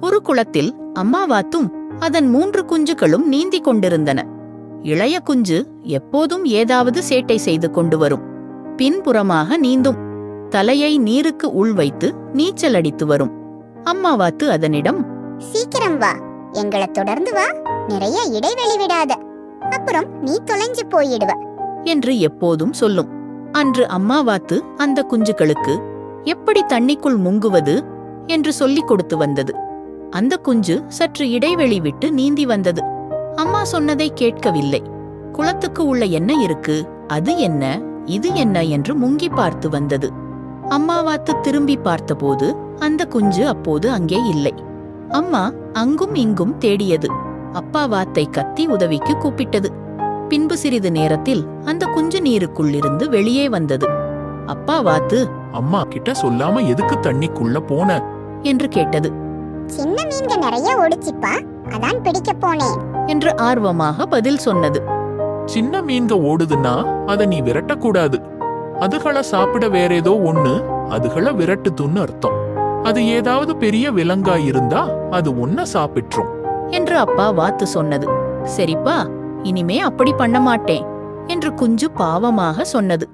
ஒரு குளத்தில் அம்மா வாத்தும் அதன் 3 குஞ்சுகளும் நீந்திக் கொண்டிருந்தன. இளைய குஞ்சு எப்போதும் ஏதாவது சேட்டை செய்து கொண்டு வரும். பின்புறமாக நீந்தும். தலையை நீருக்கு உள் வைத்து நீச்சல் அடித்து வரும். அம்மா வாத்து அதனிடம், சீக்கிரம் வா, எங்களை தொடர்ந்து வா, நிறைய இடைவெளி விடாத, அப்புறம் நீ தொலைஞ்சு போயிடுவ என்று எப்போதும் சொல்லும். அன்று அம்மா வாத்து அந்த குஞ்சுகளுக்கு எப்படி தண்ணிக்குள் முங்குவது என்று சொல்லிக் கொடுத்து வந்தது. அந்த குஞ்சு சற்று இடைவெளி விட்டு நீந்தி வந்தது. அம்மா சொன்னதை கேட்கவில்லை. குளத்துக்கு உள்ள என்ன இருக்கு, அது என்ன, இது என்ன என்று முங்கி பார்த்து வந்தது. அம்மா வாத்து திரும்பி பார்த்தபோது அந்த குஞ்சு அப்போது அங்கே இல்லை. அம்மா அங்கும் இங்கும் தேடியது. அப்பா வாத்தை கத்தி உதவிக்கு கூப்பிட்டது. பின்பு சிறிது நேரத்தில் அந்த குஞ்சு நீருக்குள்ளிருந்து வெளியே வந்தது. அப்பா வாத்து, அம்மா கிட்ட சொல்லாம எதுக்கு தண்ணிக்குள்ள போன என்று கேட்டது. சின்ன மீன்க நிறைய ஓடிச்சிப்பா, அதான் பிடிக்க போனேன் என்று ஆர்வமாக பதில் சொன்னது. சின்ன மீன்க ஓடுதுன்னா அத நீ விரட்டக்கூடாது. அதுகளை சாப்பிட வேற ஏதோ ஒண்ணு அதுகளை விரட்டுதுன்னு அர்த்தம். அது ஏதாவது பெரிய விலங்கா இருந்தா அது ஒன்ன சாப்பிட்டுரும் என்று அப்பா வாத்து சொன்னது. சரிப்பா, இனிமே அப்படி பண்ண மாட்டேன் என்று குஞ்சு பாவமாக சொன்னது.